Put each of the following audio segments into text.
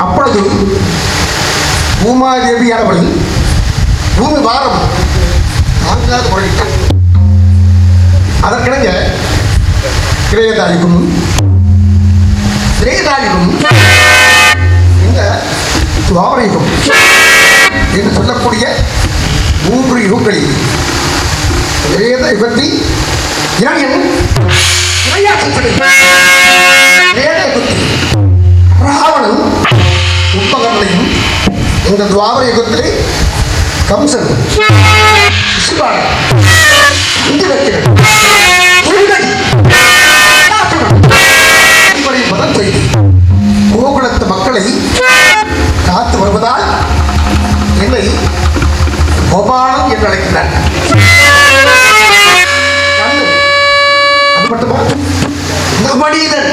அப்பொழுது பூமாதேவியானவள் பூமி வாரம் தாங்காது முறையிட்டார். அதற்கிணங்க திரேதாயுகம் இந்த துவாபரயுகம் என்று சொல்லக்கூடிய 3 யுகங்களில் திரேத யுகத்தில் இறைவன் ராவணன் உப்பகங்களையும் இந்த துவாபர யுகத்திலே கம்சன் பதம் செய்து கோகுலத்து மக்களை காத்து வருவதால் என்னை கோபாலன் என்று அழைக்கிறார். அது மட்டுமா நவநீதன்.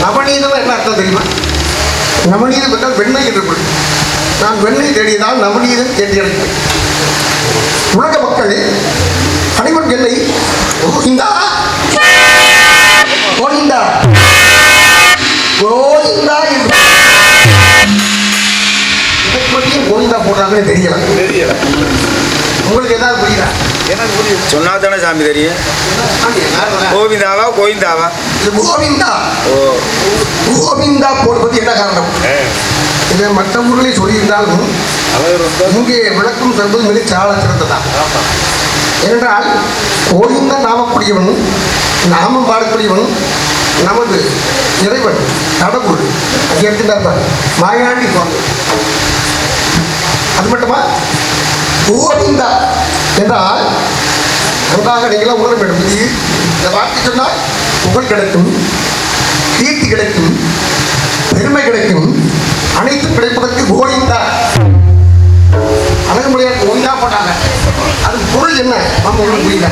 நவநீதன் என்ன அர்த்தம் தெரியுமா? நவநீதம் என்றால் வெண்ணெய் என்று பொருள். நான் வெண்ணெய் தேடியதால் நவநீதன் தேடி அழைக்கிறேன். உலக மக்கள் அனைவரும் என்னை கோவிந்தா கோவிந்தா கோவிந்தா என்று கோவிந்தா போடுறாங்கன்னு தெரியல. உங்களுக்கு ஏதாவது புரியுதா? சொன்னா தானே சாமி தெரியும். கோவிந்தாவா கோவிந்தாவா? இது கோவிந்தா. கோவிந்தா போடுவது என்ன காரணம்? இதை மற்ற ஊர்களை சொல்லியிருந்தாலும் இங்கே விளக்கம் சொல்வது மிக சால சிறந்ததா. ஏனென்றால் கோவிந்தா நாமக்கூடியவன், நாமம் பாடக்கூடியவன் நமது இறைவன் கடவுள். அங்கே எடுத்துட்டார் மாயாண்டி சுவாமி. அது மட்டுமா? கோவிந்தா என்றால் நன்றாக நீங்களாம் உணர வேண்டும். இந்த வார்த்தை சொன்னால் புகழ் கிடைக்கும், கீர்த்தி கிடைக்கும், பெருமை கிடைக்கும், அனைத்தும் கிடைப்பதற்கு கோவிந்தா. அழகு மொழியாக கோவிந்தா போட்டாங்க. அது பொருள் என்ன நம்ம ஒன்றும் புரியல.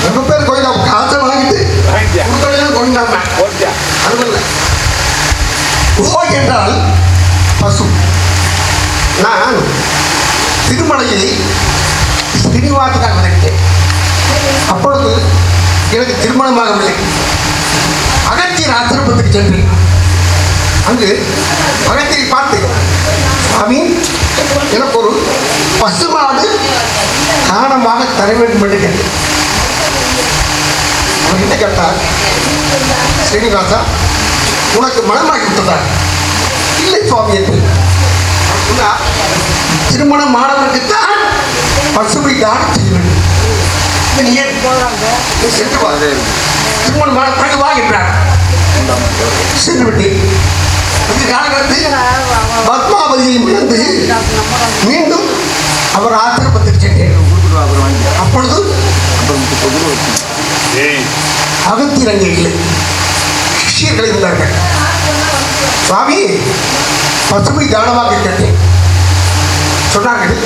ரொம்ப பேர் கோவிந்தா காசை வாங்கிட்டு கோவிந்தாம அதுவல்ல. கோ என்றால் பசு. நான் திருமலையை ஸ்ரீனிவாசனாக நினைத்தேன். அப்பொழுது எனக்கு திருமணமாகவில்லை. அகத்தியர் ஆசிரமத்துக்கு சென்றேன். அங்கு அகத்தியை பார்த்தேன். சுவாமி, எனக்கு ஒரு பசுமாடு தானமாக தர வேண்டும் என்று கேட்டேன். அவர் என்ன கேட்டார்? ஸ்ரீனிவாசா, உனக்கு மனமாகி விட்டதா? இல்லை சுவாமி என்று. திருமணம் மாணவனுக்குத்தான் பசுவை தானம் செய்ய வேண்டும். திருமணம் மாணவனுக்கு வா என்றார். சென்று விட்டேன். பத்மாவதியை இழந்து மீண்டும் அவர் ஆசிரமத்துக்கு சென்றேன். அப்பொழுது அகத்திரங்கே இல்லை, சிஷியர்கள் இருந்தார்கள். சுவாமி, பசுமை தானமாக கேட்டேன். சொன்னார்கள்,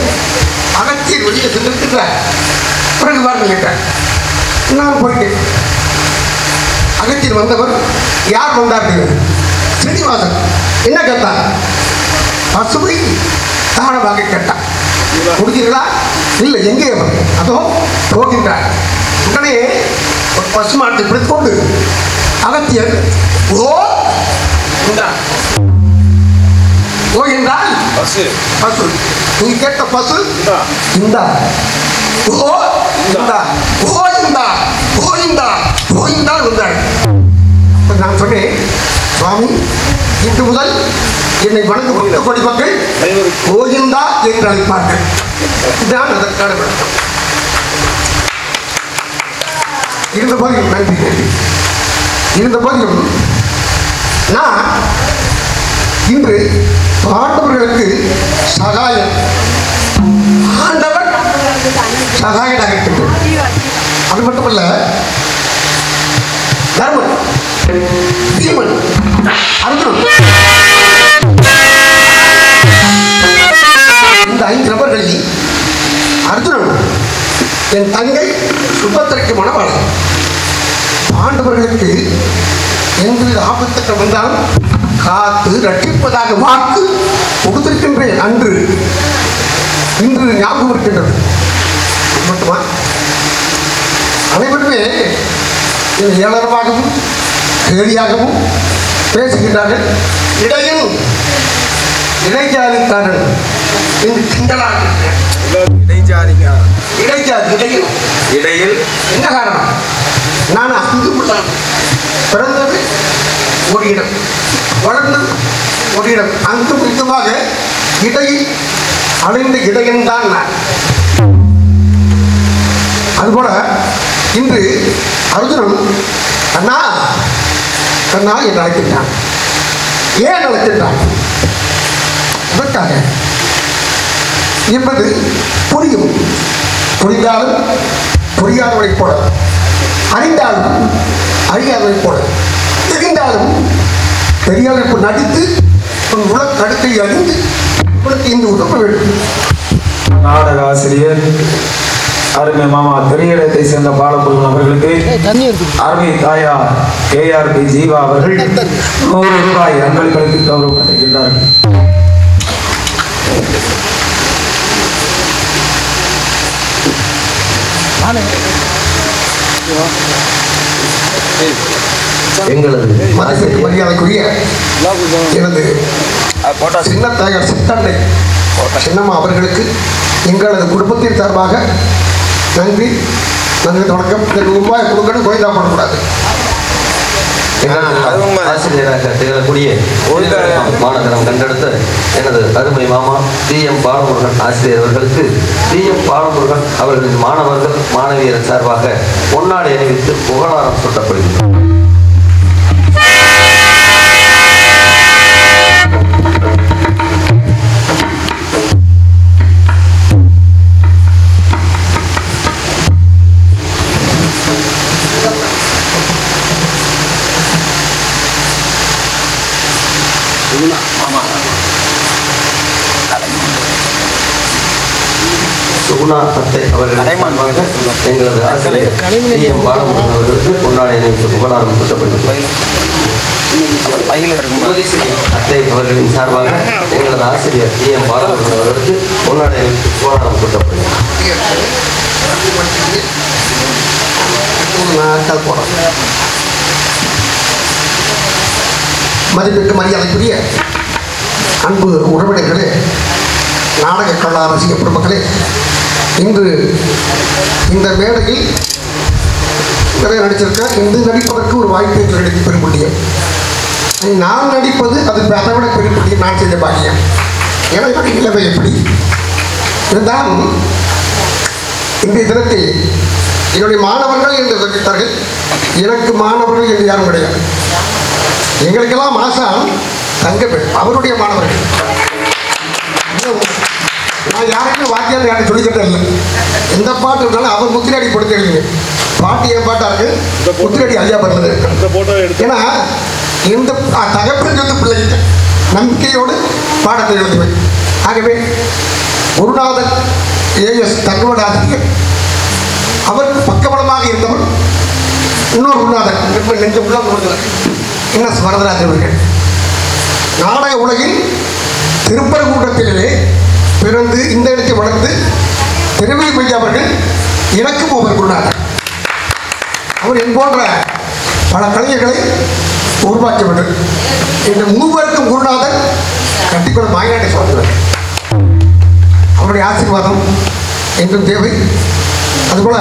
அகத்தியர் வெளியே சென்றிருக்கிறார், பிறகு வாருங்கள் கேட்டார். நான் போயிட்டேன். அகத்தியர் வந்தவர் யார் கொண்டார்கள்? ஸ்ரீனிவாசன். என்ன கேட்டார்? பசுமை தானமாக கேட்டார். கொடுத்தீர்களா? இல்லை. எங்கே அவர்? அதோ போகின்றார். உடனே ஒரு பசுமாட்டை பிடித்துக் கொண்டு அகத்தியர் ஓ என்றார். ஓ என்றால் பசு பசு. நீ கேட்ட பசு இந்தா. ஓ இந்தா, ஓ இந்தா, ஓ இந்தா, ஓ இந்தா வந்தாள். நான் சொன்னேன், சுவாமி இன்று முதல் என்னை வணங்கும் கொடி மக்கள் கோயிந்தா என்று அழைப்பார்கள். இதுதான் அதற்கான விளக்கம். இருந்த போதிலும் நன்றி நன்றி. இருந்த போதிலும் நான் இன்று பாண்டவர்களுக்கு சகாயம், ஆண்டவர் சகாயனாக இருக்கின்றார். அது மட்டுமல்ல, தர்மன், பீமன், அர்ஜுனன், இந்த 5 நபர்களில் அர்ஜுனன் என் தங்கை சுபத்திரைக்கு மணவாளன். பாண்டவர்களுக்கு எந்தவித ஆபத்துக்கள் வந்தாலும் காத்து ரட்சிப்பதாக வாக்கு கொடுத்திருக்கின்றேன். அன்று இன்று ஞாபகம் இருக்கின்றது. மட்டுமா அனைவருமே ஏளனமாகவும் கேலியாகவும் பேசுகின்றார்கள். இடையில் இடைஜாதிக்காரன் என்று கிண்டலாக இடையில் என்ன காரணம்? நான் அங்கு பிறந்தது ஒரு இடம், வளர்ந்தது ஒரு இடம், அங்கும் இதுவாக இடையில் அடைந்த இடையன்தான் நான். அதுபோல இன்று அர்ஜுனன் கண்ணா கண்ணா என்று அழைக்கின்றான். ஏன் அழைக்கின்றான்? இதற்காக என்பது புரியும். புரிந்தாலும் புரியாதவரை போல, அறிந்தாலும் அறியாதவரை போல, தெரிந்தாலும் தெரியாதவரை நடித்து உன் உலகடுக்கை அறிந்து உனக்கு இந்த உதவ வேண்டும். நாடக ஆசிரியர் அருமை மாமா பெரியடத்தை சேர்ந்த பாலமுருகன் அவர்களுக்கு அருமை தாயார் KRP ஜீவா அவர்கள் 100 ரூபாய் அன்பளித்து கௌரவப்படுகின்றார்கள். எங்களது மரியாதைக்குரிய எனது சின்ன தாயார் சித்தண்டை சின்னம்மா அவர்களுக்கு எங்களது குடும்பத்தின் சார்பாக நன்றி நன்றி வணக்கம். ரூபாய் கொடுக்கணும், கோயிந்தா பண்ணக்கூடாது. ஆசிரியராக திகழக்கூடிய மாநகரம் கண்டெடுத்த எனது அருமை மாமா DM பாலமுருகன் ஆசிரியர் அவர்களுக்கு DM பாலமுருகன் அவர்களின் மாணவர்கள் மாணவியர் சார்பாக பொன்னாடை அணிவித்து புகழாரம் சூட்டப்படுகிறது. சுகுணா அத்தை அவர்கள் எங்களது ஆசிரியர் DM பாலமுருகன் அவர்களுக்கு பொன்னாடை அணிவித்து புகழாரம் சூட்டப்படுகிறது. அத்தை அவர்களின் சார்பாக எங்களது ஆசிரியர் DM பாலமுருகன் அவர்களுக்கு பொன்னாடை அணிவித்து புகழாரம் சூட்டப்படுகிறது. மதிப்பிற்கு மரியாதைக்குரிய அன்பு உறவினர்களே, நாடக கலா ரசிக பெருமக்களே, இன்று இந்த மேடையில் நிறைய நடிச்சிருக்கேன். இன்று நடிப்பதற்கு ஒரு வாய்ப்பை கிடைக்க பெரும் புண்ணியம். நான் நடிப்பது அது அதை விட பெரும் புண்ணியம். நான் செய்த பாக்கியம். ஏன்னா என்னுடைய நிலைமை எப்படி இருந்தாலும் இன்றைய தினத்தில் என்னுடைய மாணவர்கள் என்று சொல்லித்தார்கள். எனக்கு மாணவர்கள் என்று யாரும் கிடையாது. எங்களுக்கெல்லாம் மாசம் தங்கப்பெண் அவருடைய மாணவர்கள். நான் யாருக்குமே வாத்தியார் யாரும் சொல்லிக்கிட்டே இல்லை. எந்த பாட்டு இருந்தாலும் அவர் முத்திரடி படுத்துறீங்க. பாட்டு என் பாட்டா இருக்கு, முத்திரடி ஐயா பண்ணது. ஏன்னா இந்த தகப்பன் சொல்லி பிள்ளைகிட்ட நம்பிக்கையோடு பாடத்தை எழுதுவேன். ஆகவே குருநாதன் AS தர்மநாதன் அவருக்கு பக்கபலமாக இருந்தவர் இன்னொரு குருநாதன் நெஞ்ச உள்ள கொடுத்தவர் NS வரதராஜன் அவர்கள். நாடக உலகில் திருப்பரங்குன்றத்திலே பிறந்து இந்த இடத்தை வளர்ந்து திருவிழி மையா அவர்கள் எனக்கும் ஒவ்வொரு குருநாதர். அவர் என் போன்ற பல கலைஞர்களை உருவாக்கிவிட்டார். இந்த மூவருக்கும் குருநாதர் கட்டிக்கொள்ள மாயாண்டி சொல்கிறார். அவருடைய ஆசீர்வாதம் என்றும் தேவை. அதுபோல்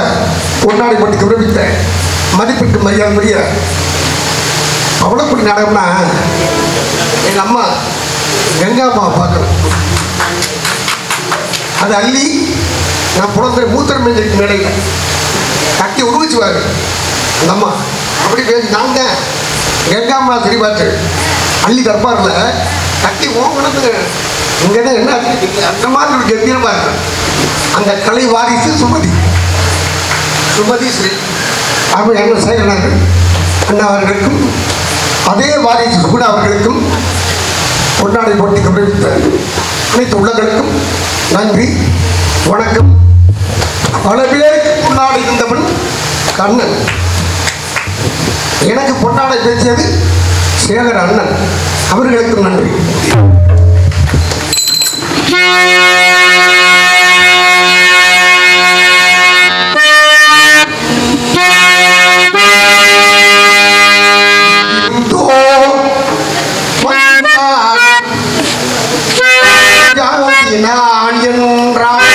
பொன்னாடி பட்டி கௌரவித்த மதிப்பிற்கு மரியாதைக்குரிய அவ்வளோப்படி நாடகம்னா எங்கள் அம்மா கங்கா அம்மாவை பார்க்கணும். அது அள்ளி நான் பிறந்த மூத்தர் மேஜைக்கு மேடையில் கட்டி உருவிச்சுவார் அந்த அம்மா. அப்படி பேசி நான் தான் கங்கா அம்மா சரி பார்த்து அள்ளி தற்பாரில் கட்டி ஓங்கணுங்க. இங்கே தான் என்ன அந்த மாதிரி ஒரு கம்பீரமாக இருக்கும். அந்த கலை வாரிசு சுமதி ஸ்ரீ அப்படி எங்கள் சேகரனார்கள் அண்ணா அவர்களுக்கும் அதே வாரிசு சுகுணா அவர்களுக்கும் பொன்னாடை போட்டி கௌரவித்த அனைத்து உள்ளங்களுக்கும் நன்றி வணக்கம். பல பேருக்கு பொன்னாடை இருந்தவன் கண்ணன். எனக்கு பொன்னாடை பேசியது சேகர் அண்ணன். அவர்களுக்கும் நன்றி. நான் என்றான்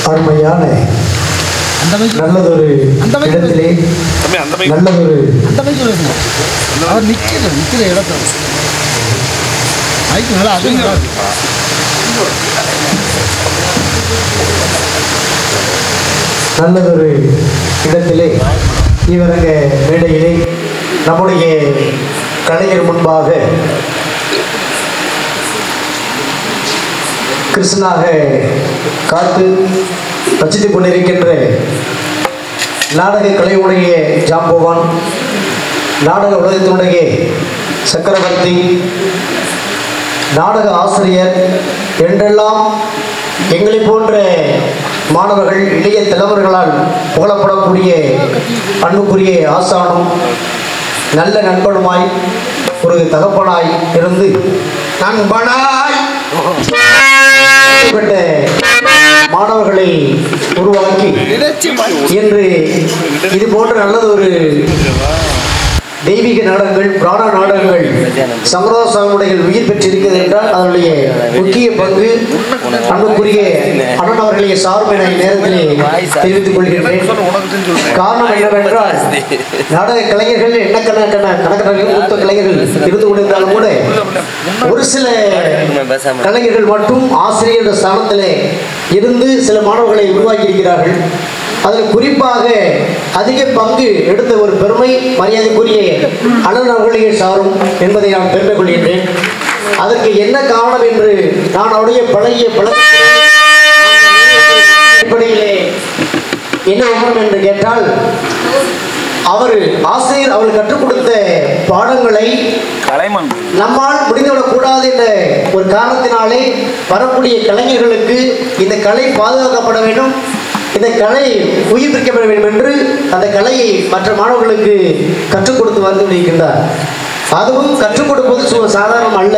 அருமையான நல்லதொரு இடத்திலே நல்லதொரு நல்லதொரு இடத்திலே இவரங்க மேடையிலே நம்முடைய கலைஞர் முன்பாக கிருஷ்ணனாக காத்து ரசித்துக் கொண்டிருக்கின்ற நாடக கலையுடைய ஜாம்பவான், நாடக உலகத்தினுடைய சக்கரவர்த்தி, நாடக ஆசிரியர் என்றெல்லாம் எங்களை போன்ற மாணவர்கள் இளைய தலைவர்களால் புகழப்படக்கூடிய அன்புக்குரிய ஆசானும் நல்ல நண்பனுமாய் ஒரு தகப்பனாய் இருந்து நண்பனாய் மாணவர்களை உருவாக்கி இன்று இது போன்ற நல்லது ஒரு தெய்வீக நாடகங்கள், பிராண நாடகங்கள், சமரா சாமுடைகள் உயிர் பெற்றிருக்கிறது என்றால் அதனுடைய முக்கிய பங்கு அன்புக்குரிய அண்ணன் அவர்களை சார்பு என நேரத்திலே தெரிவித்துக் கொள்கின்றேன். காரணம் என்னவென்றால் நாடக கலைஞர்கள் கணக்கணக்கான மூத்த கலைஞர்கள் இருந்து கொண்டிருந்தாலும் கூட ஒரு சில கலைஞர்கள் மட்டும் ஆசிரியர் என்ற ஸ்தானத்திலே இருந்து சில மாணவர்களை உருவாக்கி இருக்கிறார்கள். அதில் குறிப்பாக அதிக பங்கு எடுத்த ஒரு பெருமை மரியாதைக்குரிய அண்ணன் அவர்களே சாரும் என்பதை நான் பெருமை கொள்கின்றேன். அதற்கு என்ன காரணம் என்று நான் அவருடைய பழைய அடிப்படையிலே என்ன விவரம் என்று கேட்டால், அவர் ஆசிரியர் அவர் கற்றுக் கொடுத்த பாடங்களை நம்மால் முடிந்துவிடக் கூடாது என்ற ஒரு காரணத்தினாலே வரக்கூடிய கலைஞர்களுக்கு இந்த கலை பாதுகாக்கப்பட வேண்டும், இந்த கலை உயிர்ப்பிக்கப்பட வேண்டும் என்று அந்த கலையை மற்ற மாணவர்களுக்கு கற்றுக் கொடுத்து வந்து கொண்டிருக்கின்றார். அதுவும் கற்றுக் கொடுப்பது சாதாரணம் அல்ல.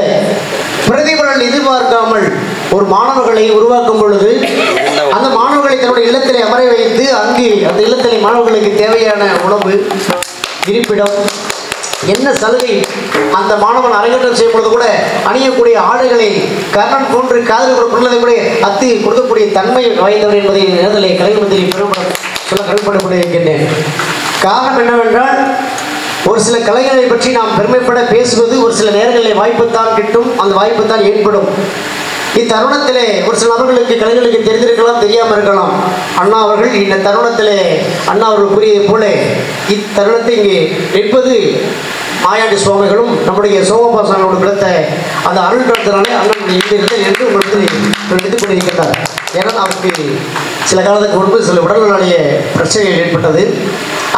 பிரதிபலன் எதிர்பார்க்காமல் ஒரு மாணவர்களை உருவாக்கும் பொழுது அந்த மாணவர்களை தன்னுடைய இல்லத்திலே அமர வைத்து அங்கு அந்த இல்லத்திலே மாணவர்களுக்கு தேவையான உணவு, இருப்பிடம், என்ன சலுகை, அந்த மாணவன் அரங்கேற்றம் செய்யும் பொழுது கூட அணியக்கூடிய ஆடைகளை கர்ணன் போன்று காதல் பொருளதை கூட அத்து கொடுக்கக்கூடிய தன்மை வாய்ந்தவர் என்பதை நேரத்திலே கலைமந்திரி பெரும்படம் சொல்ல கடமைப்பட்டிருக்கின்றேன். காரணம் என்னவென்றால், ஒரு சில கலைஞர்களை பற்றி நாம் பெருமைப்பட பேசுவது ஒரு சில நேரங்களில் வாய்ப்புத்தான் கிட்டும், அந்த வாய்ப்புத்தான் ஏற்படும். இத்தருணத்திலே ஒரு சில நபர்களுக்கு கலைஞர்களுக்கு தெரிந்திருக்கலாம், தெரியாமல் இருக்கலாம். அண்ணா அவர்கள் இந்த தருணத்திலே அண்ணா அவர்கள் கூறியது போல இத்தருணத்தை இங்கே நிற்பது மாயாண்டி சுவாமிகளும் நம்முடைய சோமபா சுவாமியோடு கிடைத்த அந்த அருள் கடத்தினாலே அண்ணன் இங்கே இருந்தேன் என்று உங்களுக்கு எடுத்துக் கொண்டிருக்கிறார். ஏன்னா அவருக்கு சில காலத்துக்கு முன்பு சில உடல்நலைய பிரச்சனைகள் ஏற்பட்டது.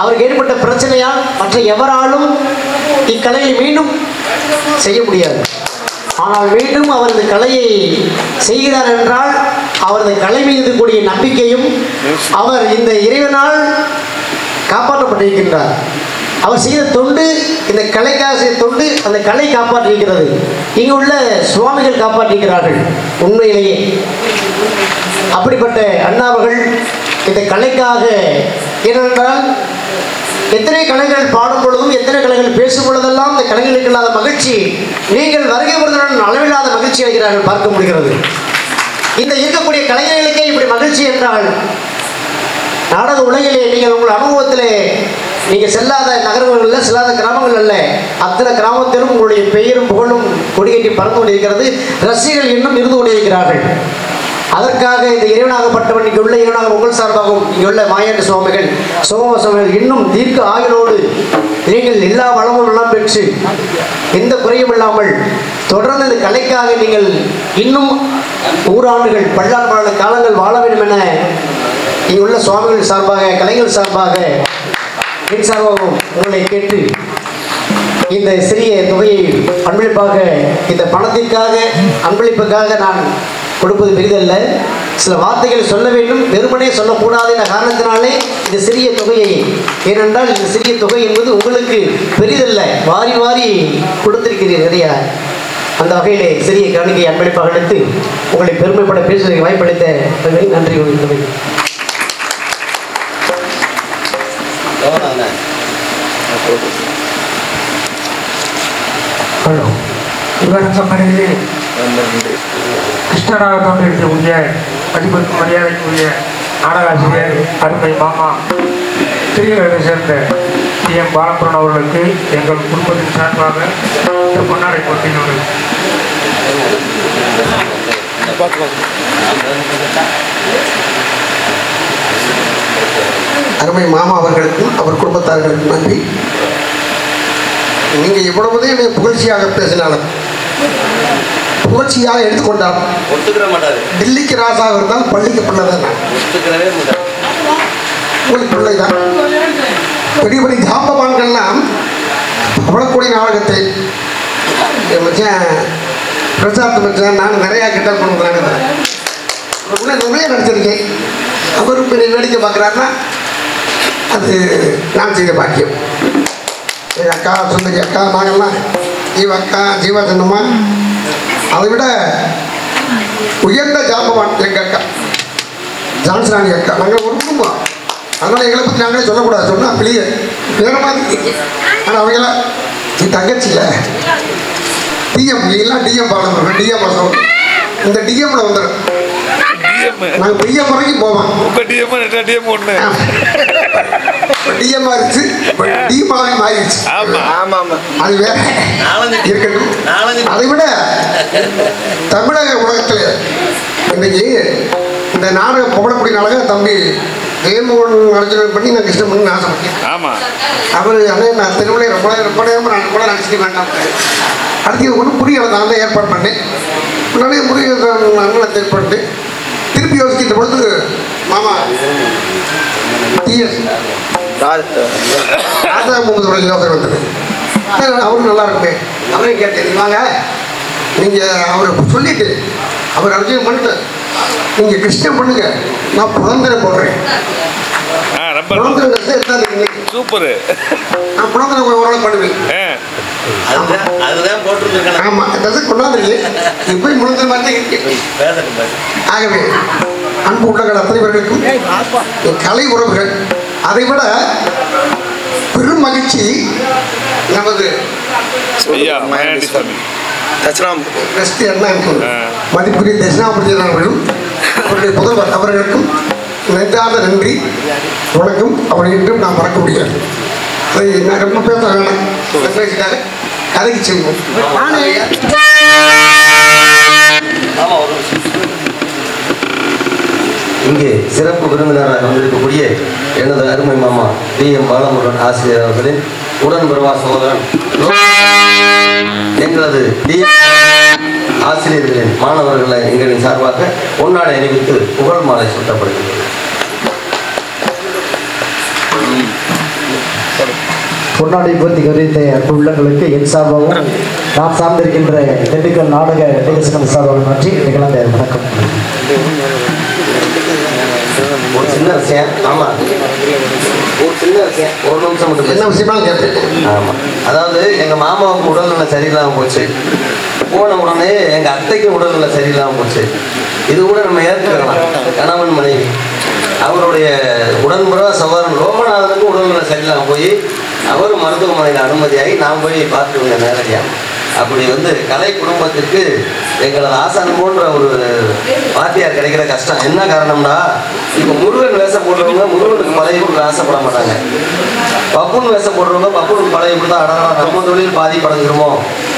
அவருக்கு ஏற்பட்ட பிரச்சனையால் மற்ற எவராலும் இக்கலையை மீண்டும் செய்ய முடியாது. ஆனால் மீண்டும் அவர் இந்த கலையை செய்கிறார் என்றால் அவரது கலை மீது கூடிய நம்பிக்கையும் அவர் இந்த இறைவனால் காப்பாற்றப்பட்டிருக்கின்றார். அவர் செய்த தொண்டு, இந்த கலைக்காக செய்த தொண்டு, அந்த கலை காப்பாற்றிருக்கிறது. இங்கு உள்ள சுவாமிகள் காப்பாற்றிருக்கிறார்கள். உண்மையிலேயே அப்படிப்பட்ட அண்ணாவர்கள் இந்த கலைக்காக, ஏனென்றால் எத்தனை கலைஞர்கள் பாடும் பொழுதும் எத்தனை கலைஞர்கள் பேசும் பொழுதெல்லாம் இந்த கலைஞர்களுக்கு இல்லாத மகிழ்ச்சி நீங்கள் வருகை பொழுதுடன் அளவில்லாத மகிழ்ச்சி அடைகிறார்கள் பார்க்க முடிகிறது. இந்த இருக்கக்கூடிய கலைஞர்களுக்கே இப்படி மகிழ்ச்சி என்றால் நாடக உலகிலே நீங்கள் உங்கள் அனுபவத்திலே நீங்கள் செல்லாத நகரங்களில் செல்லாத கிராமங்கள் அல்ல, அத்தனை கிராமத்திலும் உங்களுடைய பெயரும் புகழும் கொடியேற்றி பறந்து கொண்டிருக்கிறது. ரசிகர்கள் இன்னும் இருந்து கொண்டிருக்கிறார்கள். அதற்காக இந்த இறைவனாகப்பட்டவன் இங்கே உள்ள இறைவனாக உங்கள் சார்பாகவும் இங்கே உள்ள மாயாண்டி சுவாமிகள், சோம சுவாமிகள் இன்னும் தீர்க்க ஆயுளோடு நீங்கள் எல்லா வளமும் எல்லாம் பெற்று எந்த குறையும் இல்லாமல் தொடர்ந்து இந்த கலைக்காக நீங்கள் இன்னும் 100 ஆண்டுகள் பல்லாண்டு காலங்கள் வாழ வேண்டும் என இங்கே உள்ள சுவாமிகள் சார்பாக, கலைஞர் சார்பாக, என் சார்பாகவும் உங்களை கேட்டு இந்த சிறிய தொகையை அன்பளிப்பாக, இந்த பணத்திற்காக அன்பளிப்புக்காக நான் கொடுப்பது பெரிதல்ல. சில வார்த்தைகள் சொல்ல வேண்டும், வெறுமனே சொல்லக்கூடாது என்ற காரணத்தினாலே இந்த சிறிய தொகையை, ஏனென்றால் இந்த சிறிய தொகை என்பது உங்களுக்கு பெரிதல்ல, வாரி வாரி கொடுத்திருக்கிறீர்கள் நிறைய. அந்த வகையிலே சிறிய காணிக்கை அன்பளிப்பாக எடுத்து உங்களை பெருமைப்பட பேசுவதற்கு வாய்ப்பளித்த நன்றி. ஹலோ இவர் சொன்னது கிருஷ்ணராக தோன்றிருக்கக்கூடிய மதிப்புக்கு மரியாதைக்குரிய நாடகாசிரியர் அருமை மாமா திரியரை சேர்ந்த டிஎம் பாலபுரன் அவர்களுக்கு எங்கள் குடும்பத்தின் சார்பாக இந்த பொன்னாடை போட்டியோடு அருமை மாமா அவர்களுக்கும் அவர் குடும்பத்தார்களுக்கும் நன்றி. நீங்கள் இவ்வளவுதே என்னை புகழ்ச்சியாக பேசினாலும் புகழ்ச்சியாக எடுத்துக்கொண்டாலும் ஒத்துக்கிற மாட்டாரு. டில்லிக்கு ராசாக இருந்தால் பள்ளிக்கு பிள்ளைதான். ஒத்துக்கிறவே மாட்டாரு. உங்களுக்கு பிள்ளைதான். பெரிய பெரிய ஜாம்பவான்கள்லாம் அவ்வளோக்கூடிய நாடகத்தை என் மச்சான் பிரசாத் மச்சான் நான் நிறையா கிட்ட கொடுக்குறேன். நிறைய நடிச்சிருக்கேன். அவரும் பெரிய வேடிக்கை பார்க்குறாருன்னா அது நான் செய்த பாக்கியம். எங்கள் அக்கா சுந்தரி அக்கா நாங்கள்லாம் ஜீவா சொன்னம்மா அதை விட உயர்ந்த ஜாம்பவான் எங்கள் அக்கா ஜான்சராணி அக்கா. நாங்கள் ஒரு குடும்பம். அதனால் எங்களை பற்றி நாங்களே சொல்லக்கூடாது. சொன்னால் வெளியே வேற மாதிரி. ஆனால் அவங்களாம் நீ தங்கச்சியில் டிஎம் எல்லாம் டிஎம் பாடம் டிஎம் மாதம் இந்த டிஎம்ல வந்துடும். நாங்கள் பெரிய முறைக்கும் போவோம். டிஎம் மாறிச்சு, டிஎம்மாவே மாறிடுச்சு. அது வேற இருக்கட்டும். அதை விட தமிழக உலகத்தில் இன்னைக்கு இந்த நாடகம் புகழக்கூடிய நாடகம் தம்பி ஜெயமோகன் அர்ஜுனன் பண்ணி நான் கிருஷ்ணன் ஆசைப்பட்டேன். அவர் அதே நான் திருவிழை ரொம்ப நேரம் நான் கூட நடிச்சுக்க வேண்டாம். அடுத்து ஒன்றும் புரியலை. நான் தான் ஏற்பாடு பண்ணேன். முன்னாடியே முருகன் ஏற்பாடு திருப்பி யோசிக்கின்ற பொழுது மாமா டிஎஸ் ராஜா முகமது யோசனை வந்தது. அவரும் நல்லா இருக்குமே. அவரையும் கேட்டேன், வாங்க நீங்கள் அவரை சொல்லிட்டு அவர் அர்ஜுன் பண்ணிட்டு நீங்கள் கிருஷ்ணன் பண்ணுங்க, நான் புலந்தரை போடுறேன். சூப்பர். நான் புலந்தரை ஓரளவு பண்ணுவேன். ஆமா கொண்டாந்துருக்கு. இப்போ முழுந்த மாதிரி இருக்கு. ஆகவே அன்பு உள்ளங்கள் அத்தனைவர்களுக்கும் கலை உறவுகள் அதை விட பெரும் மகிழ்ச்சி நமது மதிப்புரிய தட்சிணாமூர்த்தி அவர்களும் அவருடைய புதல்வர் அவர்களுக்கும் நெஞ்சார்ந்த நன்றி வணக்கம். அவரை இன்றும் நான் மறக்க முடியாது. அதை நான் ரொம்ப பேச வேணாம். பேசிட்டாங்க கதைக்கு செல்வோம். இங்கே சிறப்பு விருந்தினராக வந்திருக்கக்கூடிய எனது அருமை மாமா டிஎம் பாலமுருகன் ஆசிரியர் அவர்களின் உடன்பிறவா சகோதரன் எங்களது டிஎம் ஆசிரியர்களின் மாணவர்களை எங்களின் சார்பாக பொன்னாடை அணிவித்து புகழ் மாலை சூட்டப்படுகிறது. பொன்னாடை போர்த்தி கருத்த அன்பு உள்ளங்களுக்கு என் சார்பாகவும் நான் சார்ந்திருக்கின்ற திண்டுக்கல் நாடக நிகழ்ச்சி சார்பாக நன்றி. நிகழ்ந்த வணக்கம். ஒரு சின்ன விஷயம். ஆமா, ஒரு சின்ன விஷயம். ஒரு நிமிஷம் மட்டும். என்ன விஷயமா கேட்டேன். ஆமா, அதாவது எங்க மாமாவுக்கு உடல்நல சரியில்லாம போச்சு. போன உடனே எங்க அத்தைக்கு உடல்நல சரியில்லாம போச்சு. இது கூட நம்ம ஏற்றுக்கலாம். கணவன் மனைவி அவருடைய உடன்புற சகோதரன் லோகநாதனுக்கு உடல்நல சரியில்லாம போய் அவர் மருத்துவமனையில் அனுமதியாகி நான் போய் பார்த்துருவேன் நேரடியாக. அப்படி கலை குடும்பத்திற்கு எங்களது ஆசான் போன்ற ஒரு வாத்தியார் கிடைக்கிற கஷ்டம். என்ன காரணம்னா, இப்போ முருகன் வேஷம் போடுறவங்க முருகனுக்கு பழைய ஆசைப்பட மாட்டாங்க. பப்புன் வேஷம் போடுறவங்க பப்புனுக்கு பழைய இப்படி தான் அடங்கலாம், நம்ம தொழில் பாதிப்படைஞ்சிருமோ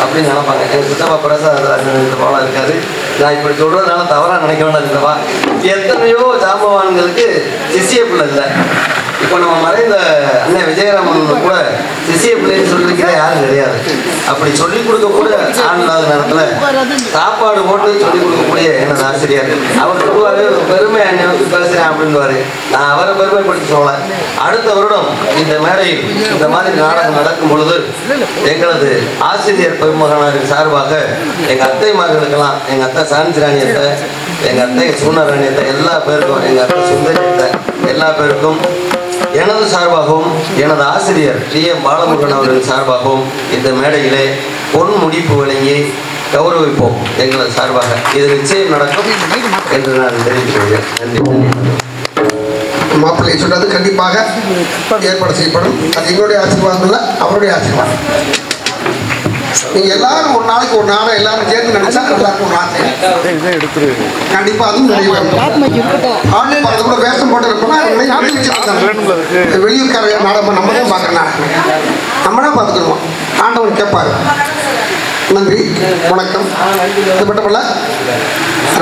அப்படின்னு நினைப்பாங்க. எங்கள் சித்தப்பா பிரசாத் இந்த பாலம் இருக்காரு. நான் இப்படி சொல்றதுனால தவறாக நினைக்க வேண்டாம். இல்லவா, எத்தனையோ ஜாம்பவான்களுக்கு சிசிய பிள்ளை இல்லை. இப்போ நம்ம மறைந்த அண்ணன் விஜயராமன் கூட சிசிய பிள்ளைன்னு சொல்லியிருக்கிற யாரும் கிடையாது. அப்படி சொல்லிக் கொடுக்க கூட ஆண் இல்லாத நேரத்தில் சாப்பாடு போட்டு சொல்லிக் கொடுக்கக்கூடிய எனது ஆசிரியர் அவர் சொல்லுவார், பெருமை அண்ணன் பேசுகிறேன் அப்படின்வாரு. நான் அவரை பெருமைப்படுத்தி சொல்ல, அடுத்த வருடம் இந்த மேடையில் இந்த மாதிரி நாடகம் நடக்கும் பொழுது எங்களது ஆசிரியர் பெருமகனாரின் சார்பாக எங்கள் அத்தைமார்களுக்கெல்லாம், எங்கள் அத்தை சான்சிராணியத்தை, எங்கள் அத்தை சூனராணியத்தை, எல்லா பேருக்கும், எங்கள் அத்தை சுந்தரியத்தை எல்லா பேருக்கும் எனது சார்பாகவும் எனது ஆசிரியர் டிஎம் பாலமுருகன் அவர்களின் சார்பாகவும் இந்த மேடையிலே பொன் முடிப்பு வழங்கி கௌரவிப்போம். எங்களது சார்பாக இது நிச்சயம் நடக்கும் என்று நான் தெரிவித்துக் கொள்கிறேன். நன்றி. மாப்பிள்ளை சொன்னது கண்டிப்பாக ஏற்பாடு செய்யப்படும். அது எங்களுடைய ஆசீர்வாதம் இல்லை, அவருடைய ஆசீர்வாதம். நீங்க எல்லாரும் ஒரு நாளைக்கு ஒரு நாளை எல்லாரும் சேர்ந்து நினைச்சா எல்லாருக்கும் ஒரு ஆசை. கண்டிப்பா அதுவும் கூட வேஷம் போட்டு வெளியூர்கார நாடகம் நம்ம தான் பார்க்கறோம். நம்ம தான் பார்த்துக்கணும். ஆண்டவன் கேட்பாரு. நன்றி, வணக்கம். அது மட்டுமல்ல,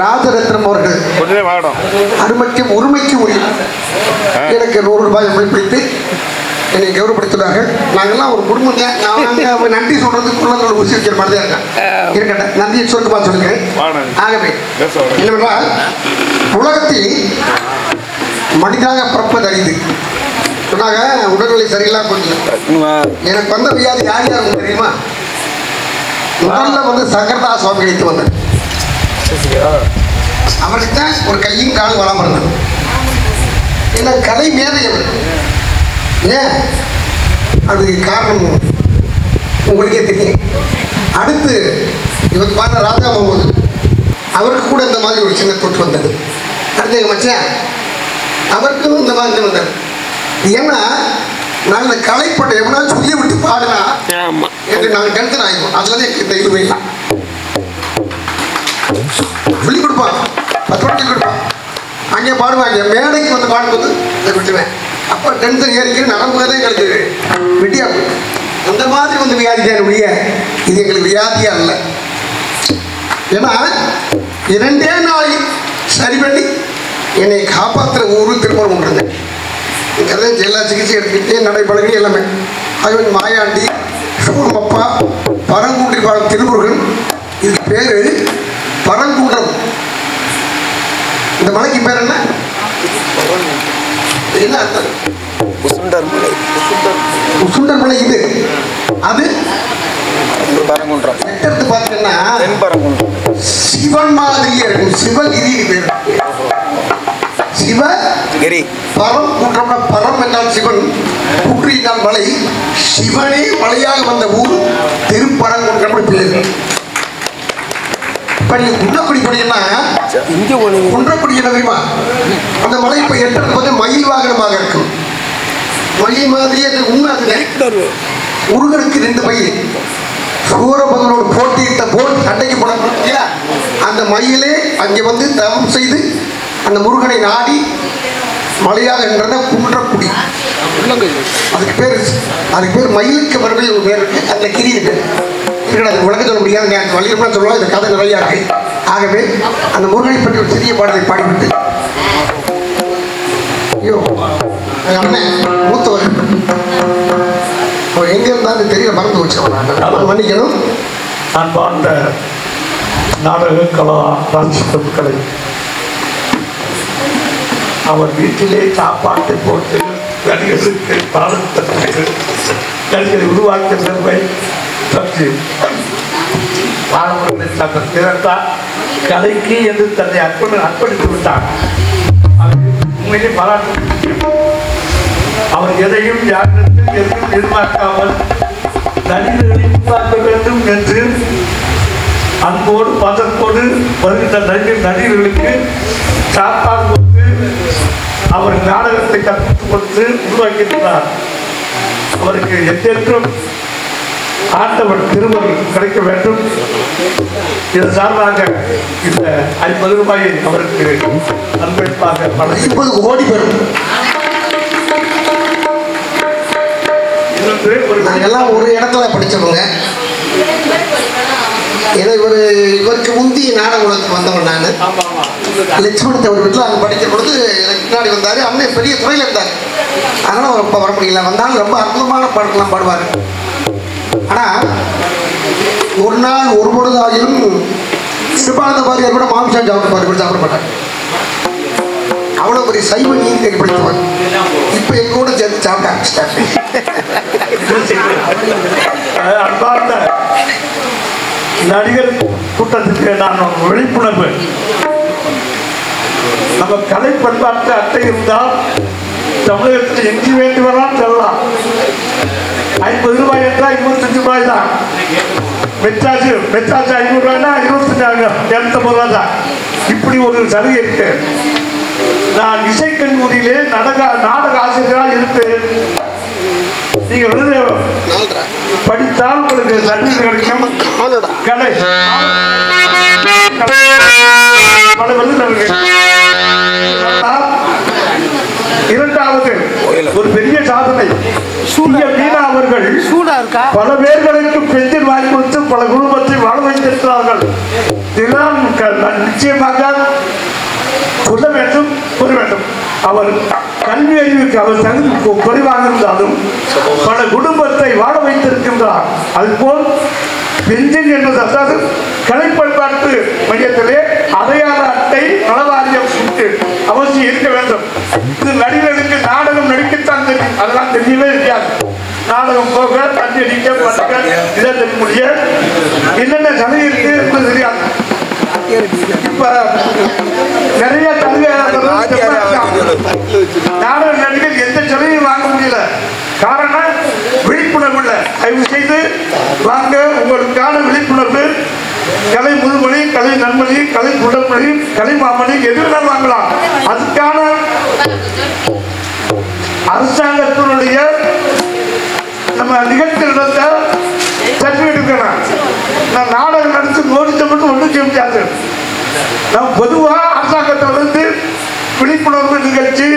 ராஜரத்னம் அவர்கள் அருமைக்கும் உரிமைக்கும் உரிய எனக்கு 100 ரூபாய் பிடித்து என்னை கௌரவப்படுத்தினார்கள். நாங்கள்லாம் ஒரு குடும்பம் தான். நான் நன்றி சொல்றதுக்கு குழந்தைகள் ஊசி வைக்கிற மாதிரி தான் இருக்கட்டும். நன்றியை சொல்லுமா சொல்லுங்க. ஆகவே என்னவென்றால், உலகத்தில் மனிதனாக பிறப்பது அரிது சொன்னாங்க. உடல்நிலை சரியில்லாம போச்சு. எனக்கு வந்த வியாதி யார் யாருக்கும் தெரியுமா? முதல்ல வந்து சங்கரதா சுவாமி வைத்து வந்தார். அவருக்கு தான் ஒரு கையும் காலும் வளம் இருந்தது. என்ன கலை மேதை அவர். ஏன் அதுக்கு காரணம் உங்களுக்கே தெரியும். அடுத்து இவர் பார்த்த ராஜா போகும்போது அவருக்கு கூட இந்த மாதிரி ஒரு சின்ன தொற்று வந்தது. அடுத்து எங்கள் மச்சான் அவருக்கும் இந்த மாதிரி வந்தது. ஏன்னா நாங்கள் இந்த கலைப்பட்ட எவனா சொல்லிய விட்டு பாடினா எனக்கு நாங்கள் டென்ஷன் ஆகிடுவோம். அதுல இந்த இதுவே இல்லை. சொல்லி கொடுப்பான், 10 சொல்லி கொடுப்பான். அங்கே பாடுவாங்க. மேடைக்கு வந்து பாடும்போது அதை விட்டுவேன். அப்போ டென்ஷன் ஏறிக்கிற நடந்ததே எங்களுக்கு வெட்டியாக. அந்த மாதிரி வந்து வியாதிக்கான முடிய இது எங்களுக்கு வியாதியா இல்லை. ஏன்னா 2 நாள் சரி பண்ணி என்னை காப்பாற்றுற ஊரு திருப்பூர் கொண்டிருந்தேன். இங்கே தான் எல்லா சிகிச்சை எடுத்துக்கிட்டே நடைபழகி எல்லாமே. அதுவன் மாயாண்டி, சோமப்பா, பரங்குன்றி பாடம் திருமுருகன். இதுக்கு பேர் பரங்குன்றம். இந்த மலைக்கு பேர் என்ன? என்ன அர்த்தம்? உசுண்டர் மலை. இது அது பரங்குன்றம். எடுத்து பார்த்தீங்கன்னா சிவன் மாதிரியே இருக்கும். சிவகிரி பேர். சிவகிரி. பரம் குன்றம்னா பரம் என்றால் சிவன், குன்றி என்றால் மலை. சிவனே மலையாக வந்த ஊர் திருப்பரங்குன்றம் பேர். இப்ப நீங்க குன்றக்குடி போனீங்கன்னா குன்றக்குடி என்ன தெரியுமா? அந்த மலை இப்ப எட்டுறது பார்த்து மயில் வாகனமாக இருக்கும். மயில் மாதிரியே உண்மை. முருகனுக்கு 2 மயில் சூரபதனோடு போட்டியிட்ட போல் சண்டைக்கு போன அந்த மயிலே அங்கே வந்து தவம் செய்து அந்த முருகனை நாடி மலையாக என்றன குன்றக்குடி. அதுக்கு பேர் மயிலுக்கு மறுபடியும் ஒரு பேர் இருக்கு. அந்த கிரி இருக்கு. விளக்க சொல்ல முடியாது. வள்ளியம்லாம் சொல்லுவாங்க. இந்த கதை நிறையா இருக்கு. ஆகவே அந்த முருகனை பற்றி ஒரு சிறிய பாடலை பாடிவிட்டு ஐயோ அண்ணன் மூத்தவர் அவர் எங்க இருந்தாலும் தெரியல, மறந்து வச்சவன் மன்னிக்கணும். நான் பார்த்த நாடக கலா ராஜ்கலை அவர் வீட்டிலே சாப்பாட்டை போட்டு நடிகர்களுக்கு பாடத்திற்கு நடிகரை உருவாக்க செல்வை பற்றி பாடமுறையில் திறந்தார். கலைக்கு என்று தன்னை அர்ப்பணித்து விட்டார். உண்மையிலே பாராட்டு. அவர் எதையும் யாரிடத்தில் எதுவும் எதிர்பார்க்காமல் நடிகர்களை உருவாக்க வேண்டும் என்று அன்போடு பதத்தோடு வருகின்ற நடிகர்களுக்கு சாப்பாடு கொடுத்து அவர் நாடகத்தை கற்றுக் கொடுத்து உருவாக்கியிருக்கிறார். அவருக்கு எத்தென்றும் ஆண்டவர் திருமணம் கிடைக்க வேண்டும். இதன் சார்பாக இந்த 50 ரூபாயை அவருக்கு அன்பளிப்பாக 50 கோடி பெறும். நாங்கெல்லாம் ஒரு இடத்துல படித்தவங்க. ஏன்னா இவருக்கு முந்தி நாடக உலகத்துக்கு வந்தவன் நான். லட்சுமணத்தை ஒரு வீட்டில் அங்கே படிக்கிற பொழுது எனக்கு முன்னாடி வந்தார். அண்ணன் பெரிய துறையில் இருந்தார். அதனால் அவர் ரொம்ப வர முடியல. வந்தாலும் ரொம்ப அற்புதமான பாடலாம் பாடுவார். ஆனால் ஒரு நாள் ஒரு பொழுதாகிலும் சிறுபானந்த பாரியார் கூட மாமிசம் சாப்பிட மாட்டார். அவ்வளோ பெரிய சைவ நீதி படித்தவர். இப்போ எங்க கூட சேர்த்து சாப்பிட ஆரம்பிச்சிட்டாங்க. அன்பார்ந்த நடிகர் கூட்டத்துக்கு நான் விழிப்புணர்வு. நம்ம கலை பண்பாட்டு அட்டை இருந்தால் தமிழகத்தில் எங்கு வேண்டி வரலாம் செல்லலாம். 50 ரூபாய் என்றால் 25 ரூபாய் தான். மெச்சாச்சு 500 ரூபாய்னா 250 ரூபாய் தான். இப்படி ஒரு சலுகை இருக்கு. நான் இசைக்கல்லூரியிலே நாடக ஆசிரியராக இருப்பேன். நீங்கள் படித்தால் உங்களுக்கு சர்வீஸ் கிடைக்கும். கலை இரண்டாவது ஒரு பெரிய சாதனை, மீனா அவர்கள் பல பேர்களுக்கு பெண்ணில் வாங்கி கொடுத்து பல குடும்பத்தை வாழ வைத்திருக்கிறார்கள். இதெல்லாம் நிச்சயமாக சொல்ல வேண்டும், கூற வேண்டும். அவர் கல்வி அறிவுக்கு அவர் தகுதி குறைவாக இருந்தாலும் பல குடும்பத்தை வாழ வைத்திருக்கின்றார். அதுபோல் பென்ஷன் என்பது, அதாவது கலை பண்பாட்டு மையத்திலே அடையாள அட்டை நலவாரியம் அவசியம் இருக்க வேண்டும். இது நடிகர்களுக்கு நாடகம் நடிக்கத்தான் தெரியும், அதெல்லாம் தெரியவே இருக்காது. நாடகம் போக தண்ணி அடிக்க பழக்க இதை தெரிய முடியாது. என்னென்ன சலுகை இருக்கு என்பது தெரியாது. இப்ப நிறைய கல்வியாளர்கள் நாடக நடிகர் எந்த சலுகையும் வாங்க முடியல. காரணம் விழிப்புணர்வு இல்லை. தயவு செய்து வாங்க, உங்களுக்கான விழிப்புணர்வு. கலை முதுமொழி, கலை நன்மொழி, கலை குடமொழி, கலை மாமணி எதுவும் வாங்கலாம். அதுக்கான அரசாங்கத்தினுடைய நம்ம நிகழ்ச்சி நடத்த சர்டிபிகேட் இருக்கணும். நான் நாடகம் நடத்தி நோடித்த மட்டும் ஒன்றும் செய்ய முடியாது. நாம் பொதுவாக அரசாங்கத்திலிருந்து விழிப்புணர்வு நிகழ்ச்சி,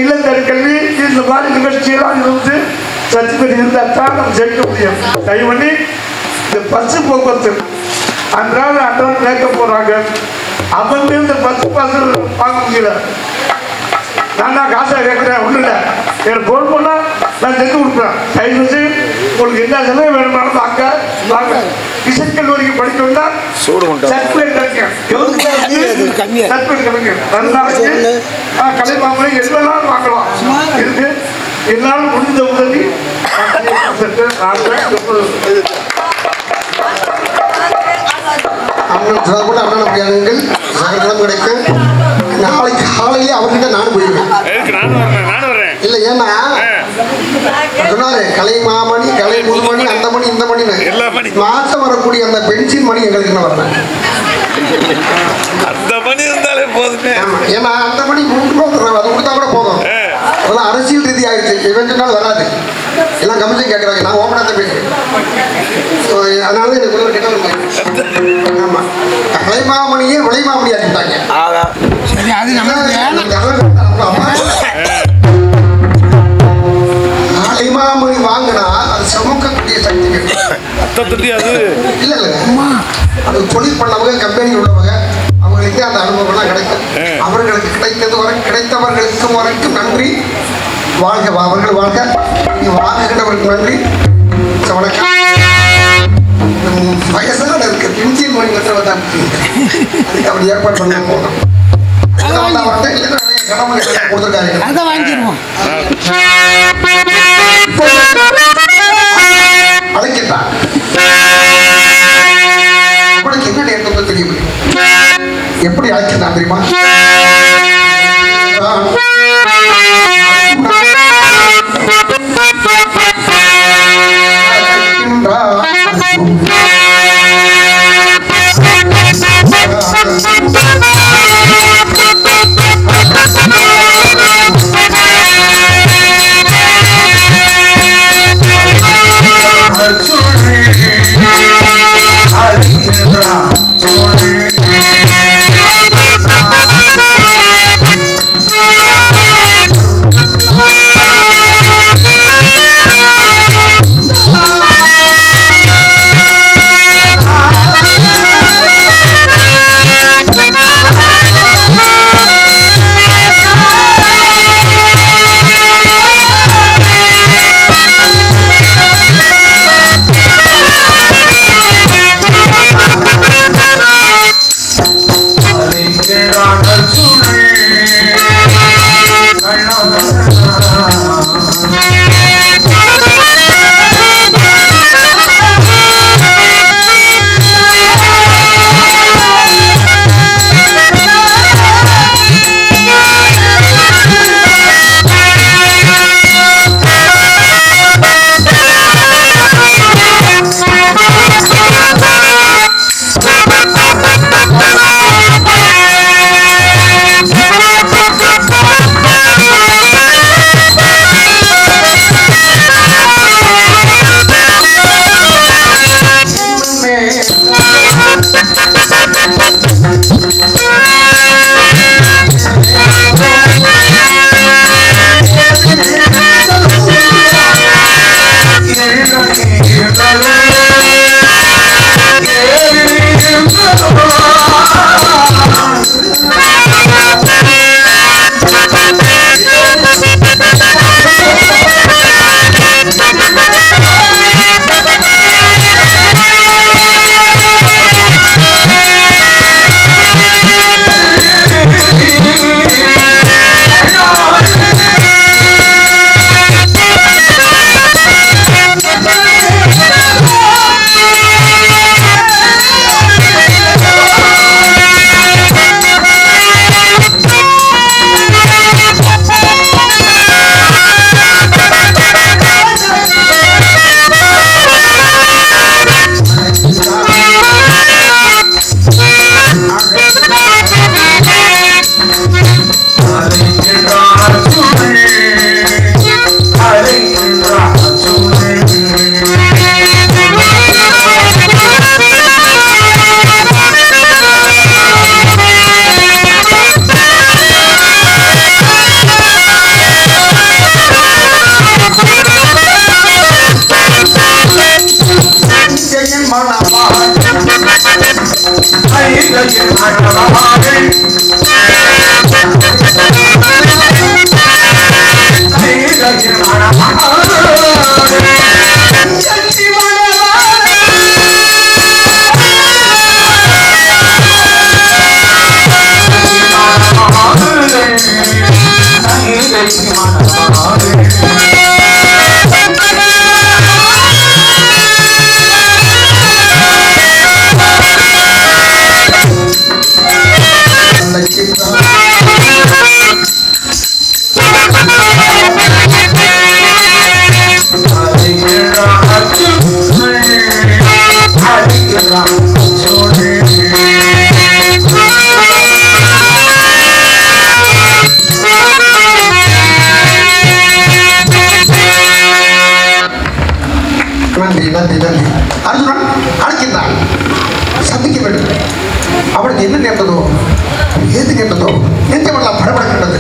இல்லந்தர கல்வி, இந்த மாதிரி நிகழ்ச்சியெல்லாம் இருந்து சர்டிபிகேட் இருந்தால் தான் நம்ம ஜெயிக்க முடியும். தயவு பண்ணி இந்த பஸ் போக்குவரத்து அன்றாட மேய்க்க போறாங்க. அவங்க இந்த பஸ் வாங்க முடியல. நான் காசாக கேட்குறேன், ஒன்றும் இல்லை, எனக்கு ஃபோன் பண்ணால் நான் செஞ்சு கொடுப்பேன். தயவு செஞ்சு உங்களுக்கு என்ன செலவு வேணுமாலும் வாங்க வாங்க. இசைக்கல்லூரிக்கு படிக்கணும்னா சர்டிஃபிகேட் கிடைக்கும், சர்டிஃபிகேட் கிடைக்கும். கலை மாமலை எல்லாம் வாங்கலாம் இருக்கு. என்னால் முடிந்த உதவி அண்ணன் சகலம் கிடைக்கும். நாளைக்கு காலையிலே அவர்கிட்ட நானும் போயிருவேன். இல்லை, ஏன்னா சொன்னாரு கலை மாமணி, கலை முதுமணி, அந்த மணி இந்த மணி மாசம் வரக்கூடிய அந்த பென்ஷன் மணி எங்களுக்கு என்ன வரல. அந்த மணி இருந்தாலே போதுமே. ஏன்னா அந்த மணி 3 ரூபா தர்றாங்க, அது கொடுத்தா கூட போதும். அதெல்லாம் அரசியல் ரீதி ஆயிடுச்சு. இவெண்ட்னால வராது, எல்லாம் கமிஷன் கேட்குறாங்க. நான் ஓப்பனாக தான் பேசுறேன். அதனால எனக்கு உள்ள கிட்ட ஆமா, கலை மாமணியே விலை மாமணி ஆக்கிட்டாங்க. கலைமாமணி வாங்கினா அது சமூகக்கூடிய சக்தி அது இல்ல இல்லைங்க. அது தொழில் பண்ணவங்க, கம்பெனி உள்ளவங்க, அவங்களுக்கு அந்த அனுபவம்லாம் கிடைக்கும். அவர்களுக்கு கிடைத்தவர்களுக்கு வரைக்கும் நன்றி. வாழ்க, அவர்கள் வாழ்க. வாங்குகிறவர்களுக்கு நன்றி. வணக்கம். வயசான இருக்கு பென்சில் மணி அதுக்கு அப்படி ஏற்பாடு பண்ண போதும். கொடுத்துருக்காங்க, அதை வாங்கிடுவோம். அழைக்கிட்டான். அவனுக்கு என்ன நேரத்தை தெரியும், எப்படி அழைக்கிறான் தெரியுமா? Sorry. நன்றி நன்றி நன்றி. அர்ஜுனன் அழைக்கின்றான், சந்திக்க வேண்டும். அவனுக்கு என்ன நேர்ந்ததோ ஏது கேட்டதோ நெஞ்சமெல்லாம் படபடக்கின்றது.